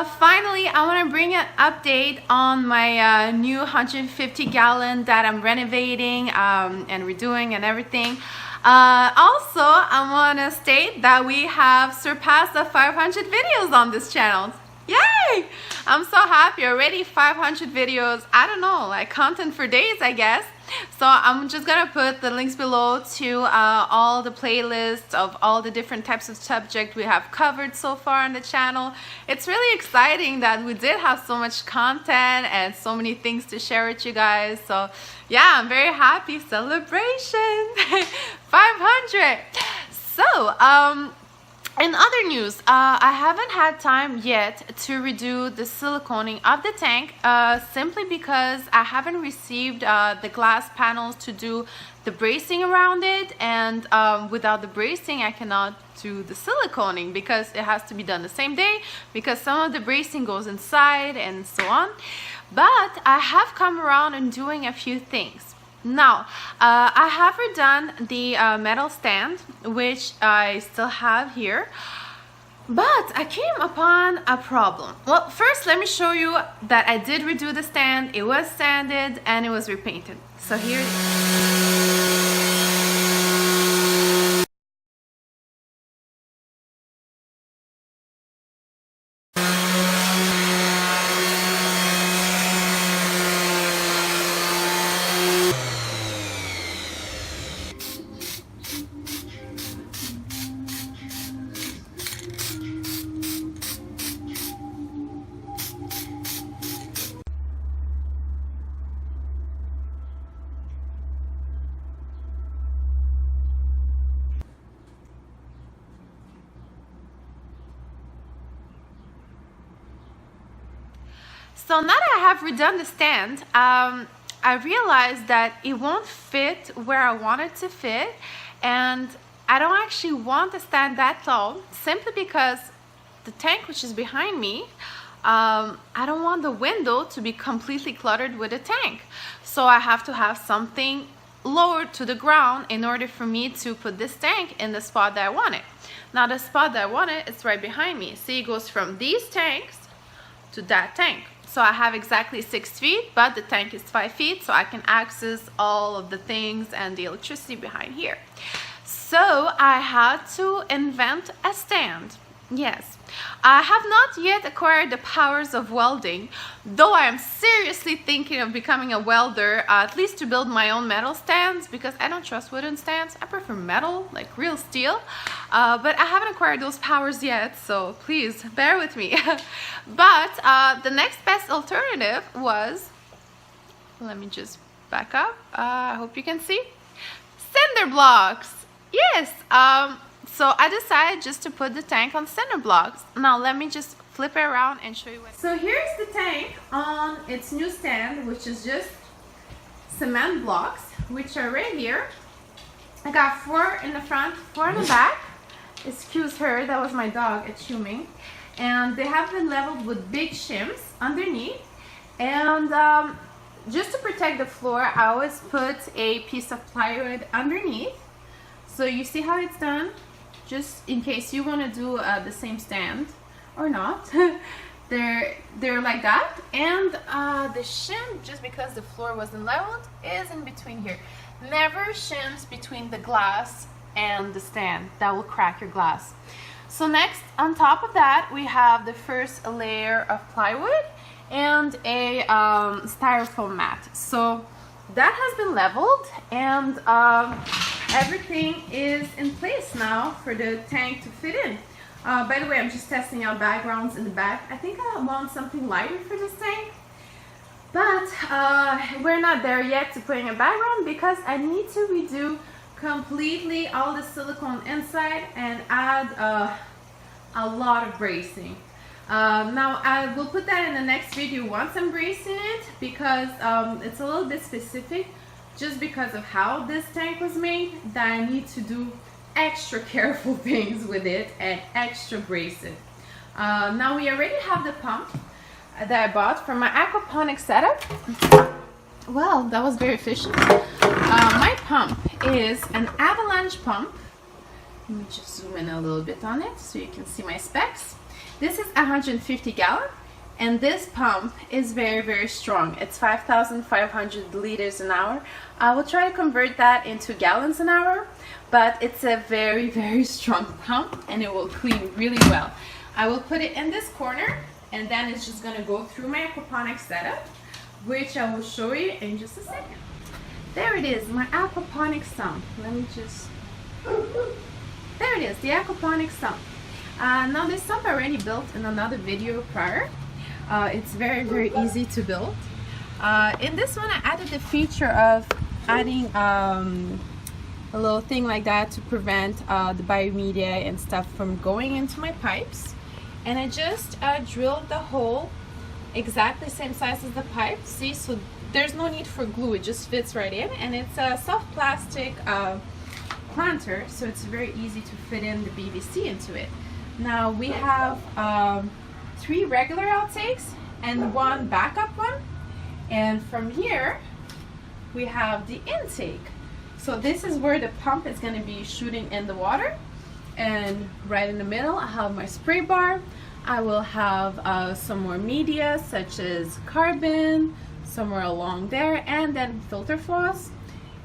Finally, I want to bring an update on my new 150-gallon that I'm renovating and redoing and everything. Also, I want to state that we have surpassed the 500 videos on this channel. Yay! I'm so happy. Already 500 videos. I don't know, like content for days, I guess. So I'm just gonna put the links below to all the playlists of all the different types of subject we have covered so far on the channel. It's really exciting that we did have so much content and so many things to share with you guys. So yeah, I'm very happy. Celebration 500. So in other news, I haven't had time yet to redo the siliconing of the tank simply because I haven't received the glass panels to do the bracing around it, and without the bracing I cannot do the siliconing because it has to be done the same day because some of the bracing goes inside and so on. But I have come around and doing a few things. Now, I have redone the metal stand, which I still have here, but I came upon a problem. Well, first let me show you that I did redo the stand. It was sanded and it was repainted. So here it is. So now that I have redone the stand, I realized that it won't fit where I want it to fit, and I don't actually want the stand that tall simply because the tank, which is behind me, I don't want the window to be completely cluttered with the tank. So I have to have something lowered to the ground in order for me to put this tank in the spot that I want it. Now the spot that I want it is right behind me. See, it goes from these tanks to that tank. So I have exactly 6 feet, but the tank is 5 feet, so I can access all of the things and the electricity behind here. So I had to invent a stand. Yes, I have not yet acquired the powers of welding, though I am seriously thinking of becoming a welder, at least to build my own metal stands, because I don't trust wooden stands. I prefer metal, like real steel, but I haven't acquired those powers yet, so please bear with me. But the next best alternative was, let me just back up, I hope you can see, cinder blocks. Yes, so I decided just to put the tank on cinder blocks. Now let me just flip it around and show you what. So here's the tank on its new stand, which is just cement blocks, which are right here. I got 4 in the front, 4 in the back. Excuse her, that was my dog chewing. And they have been leveled with big shims underneath. And just to protect the floor, I always put a piece of plywood underneath. So you see how it's done? Just in case you want to do the same stand or not. they're like that, and the shim, just because the floor wasn't leveled, is in between here. Never shims between the glass and the stand. That will crack your glass. So next, on top of that, we have the first layer of plywood and a styrofoam mat. So that has been leveled, and everything is in place now for the tank to fit in. By the way, I'm just testing out backgrounds in the back. I think I want something lighter for this tank, but we're not there yet to putting a background because I need to redo completely all the silicone inside and add a lot of bracing. Now I will put that in the next video once I'm bracing it, because it's a little bit specific just because of how this tank was made, that I need to do extra careful things with it and extra brace it. Now we already have the pump that I bought from my aquaponics setup. Well, that was very efficient. My pump is an avalanche pump. Let me just zoom in a little bit on it so you can see my specs. This is 150 gallon, and this pump is very, very strong. It's 5,500 liters an hour. I will try to convert that into gallons an hour, but it's a very, very strong pump, and it will clean really well. I will put it in this corner, and then it's just gonna go through my aquaponics setup, which I will show you in just a second. There it is, my aquaponics sump. Let me just, there it is, the aquaponics sump. Now this sump I already built in another video prior. It's very, very easy to build. In this one I added the feature of adding a little thing like that to prevent the biomedia and stuff from going into my pipes. And I just drilled the hole exactly the same size as the pipe. See, so there's no need for glue, it just fits right in, and it's a soft plastic planter, so it's very easy to fit in the PVC into it. Now we have 3 regular outtakes and 1 backup one, and from here we have the intake. So this is where the pump is going to be shooting in the water, and right in the middle I have my spray bar. I will have some more media such as carbon somewhere along there, and then filter floss.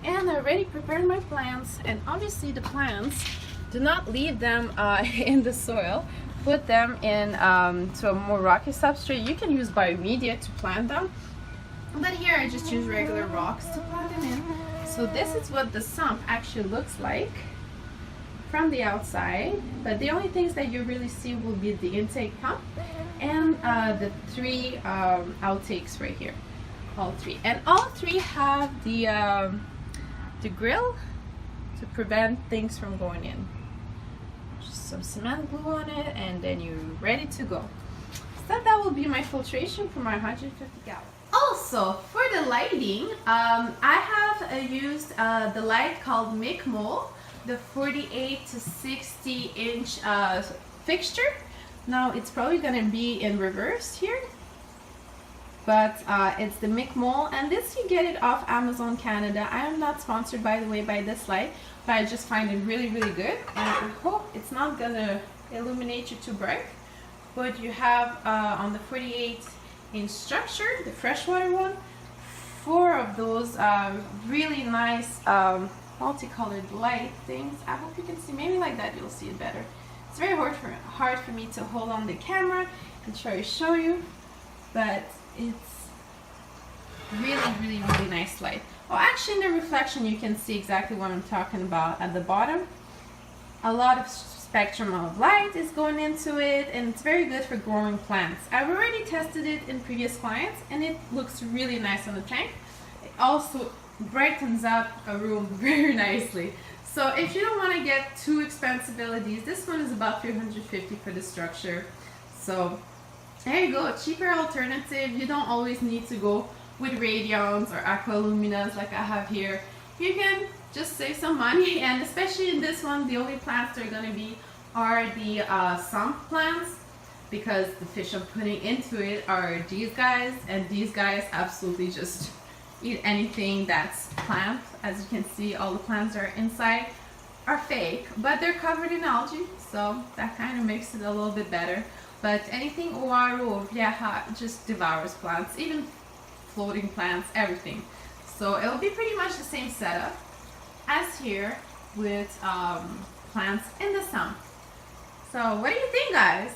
And I already prepared my plants, and obviously the plants, do not leave them in the soil. Put them in to a more rocky substrate. You can use biomedia to plant them, but here I just use regular rocks to plant them in. So this is what the sump actually looks like from the outside, but the only things that you really see will be the intake pump and the 3 outtakes right here, all 3. And all 3 have the grill to prevent things from going in. Just some cement glue on it, and then you're ready to go. So that will be my filtration for my 150 gallon. Also, for the lighting, I have used the light called MICMOL, the 48 to 60 inch fixture. Now it's probably gonna be in reverse here, but it's the MICMOL, and this you get it off Amazon Canada. I am not sponsored, by the way, by this light, but I just find it really, really good, and I hope it's not gonna illuminate you too bright. But you have on the 48 inch structure, the freshwater one, 4 of those really nice multicolored light things. I hope you can see, maybe like that you'll see it better. It's very hard for me to hold on the camera and try to show you, but it's really, really, really nice light. Oh, actually in the reflection you can see exactly what I'm talking about at the bottom. A lot of spectrum of light is going into it, and it's very good for growing plants. I've already tested it in previous clients, and it looks really nice on the tank. It also brightens up a room very nicely. So if you don't want to get too expensive LEDs, this one is about $350 for the structure. So there you go, a cheaper alternative. You don't always need to go with radions or aqualuminas like I have here. You can just save some money, and especially in this one, the only plants that are going to be are the sump plants, because the fish I'm putting into it are these guys, and these guys absolutely just eat anything that's plant. As you can see, all the plants that are inside are fake, but they're covered in algae, so that kind of makes it a little bit better. But anything oaro or vieja just devours plants, even floating plants, everything. So it'll be pretty much the same setup as here with plants in the sump. So what do you think, guys?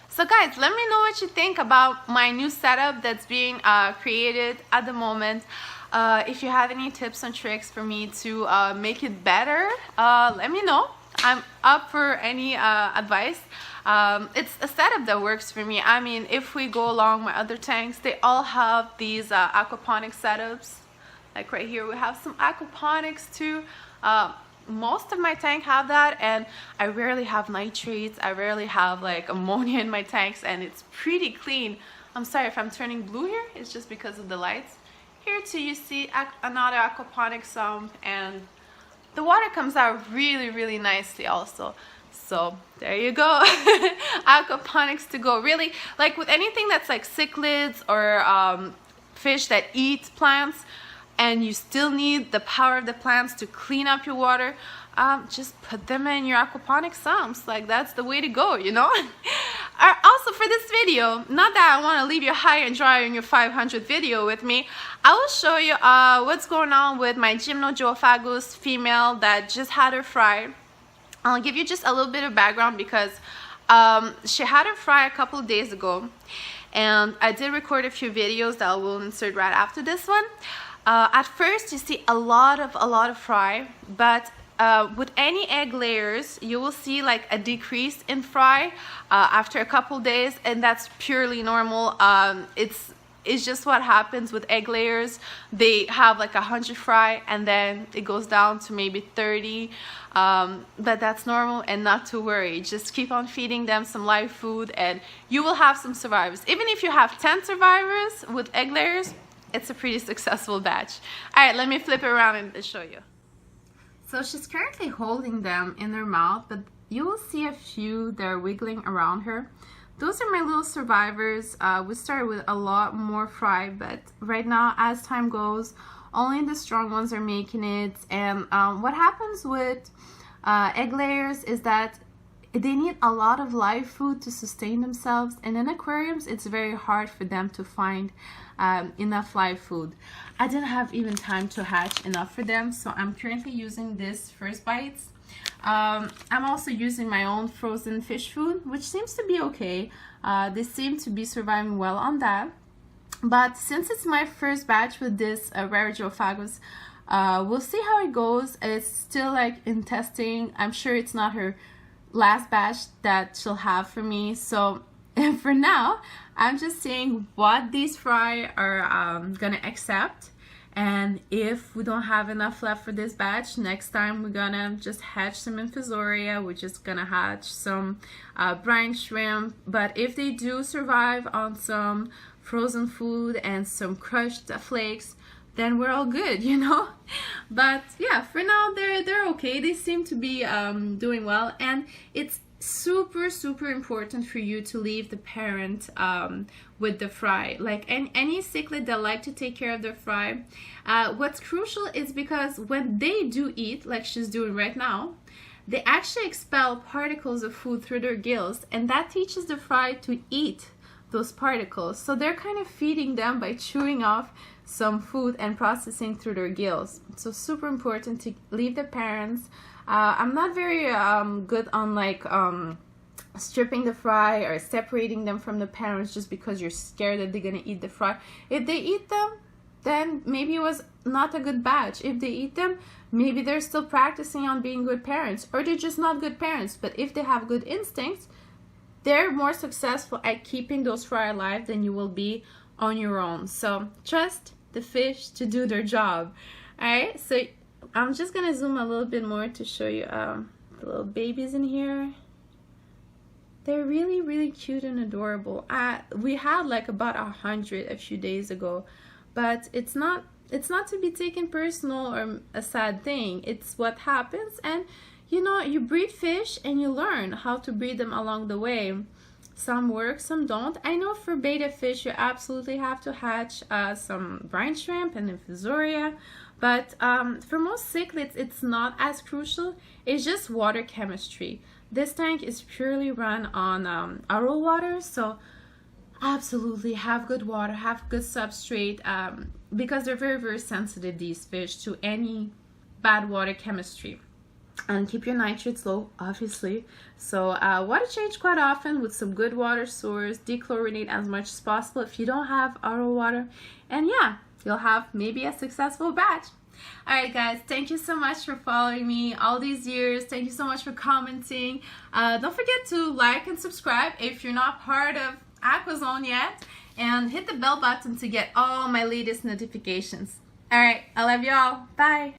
So guys, let me know what you think about my new setup that's being created at the moment. If you have any tips and tricks for me to make it better, let me know. I'm up for any advice. It's a setup that works for me. I mean, if we go along my other tanks, they all have these aquaponics setups. Like right here, we have some aquaponics too. Most of my tank have that, and I rarely have nitrates. I rarely have like ammonia in my tanks, and it's pretty clean. I'm sorry if I'm turning blue here, it's just because of the lights. Here too you see another aquaponics sump, and the water comes out really, really nicely also. So there you go. Aquaponics to go. Really, like with anything that's like cichlids or fish that eat plants, and you still need the power of the plants to clean up your water, just put them in your aquaponic sumps. Like, that's the way to go, you know. this video, not that I want to leave you high and dry on your 500th video with me, I will show you what's going on with my Gymnogeophagus female that just had her fry. I'll give you just a little bit of background because she had her fry a couple of days ago, and I did record a few videos that I will insert right after this one. At first you see a lot of fry, but with any egg layers you will see like a decrease in fry after a couple days, and that's purely normal. It's just what happens with egg layers. They have like 100 fry and then it goes down to maybe 30, but that's normal and not to worry. Just keep on feeding them some live food and you will have some survivors. Even if you have 10 survivors with egg layers, it's a pretty successful batch. All right, let me flip it around and show you. So she's currently holding them in her mouth, but you will see a few that are wiggling around her. Those are my little survivors. We started with a lot more fry, but right now, as time goes, only the strong ones are making it. And what happens with egg layers is that they need a lot of live food to sustain themselves, and in aquariums it's very hard for them to find enough live food. I didn't have even time to hatch enough for them, so I'm currently using this First Bites. I'm also using my own frozen fish food, which seems to be okay. They seem to be surviving well on that. But since it's my first batch with this rare Geophagus, we'll see how it goes. It's still like in testing. I'm sure it's not her last batch that she'll have for me, so for now I'm just seeing what these fry are gonna accept, and if we don't have enough left for this batch, next time we're gonna just hatch some infusoria. We're just gonna hatch some brine shrimp, but if they do survive on some frozen food and some crushed flakes, then we're all good, you know. But yeah, for now they're okay. They seem to be doing well, and it's super important for you to leave the parent with the fry. Like any cichlid that like to take care of their fry, what's crucial is because when they do eat, like she's doing right now, they actually expel particles of food through their gills, and that teaches the fry to eat those particles. So they're kind of feeding them by chewing off some food and processing through their gills. So super important to leave the parents. I'm not very good on like stripping the fry or separating them from the parents just because you're scared that they're gonna eat the fry. If they eat them, then maybe it was not a good batch. If they eat them, maybe they're still practicing on being good parents, or they're just not good parents. But if they have good instincts, they're more successful at keeping those fry alive than you will be on your own. So trust the fish to do their job. Alright, so I'm just gonna zoom a little bit more to show you the little babies in here. They're really cute and adorable. We had like about 100 a few days ago, but it's not to be taken personal or a sad thing. It's what happens, and you know, you breed fish and you learn how to breed them along the way. Some work, some don't. I know for betta fish you absolutely have to hatch some brine shrimp and infusoria, but for most cichlids it's not as crucial. It's just water chemistry. This tank is purely run on RO water, so absolutely have good water, have good substrate, because they're very sensitive, these fish, to any bad water chemistry. And keep your nitrates low, obviously. So water change quite often with some good water source. Dechlorinate as much as possible if you don't have RO water, and yeah, you'll have maybe a successful batch. Alright guys, thank you so much for following me all these years. Thank you so much for commenting. Don't forget to like and subscribe if you're not part of AquaZone yet, and hit the bell button to get all my latest notifications. Alright, I love y'all. Bye.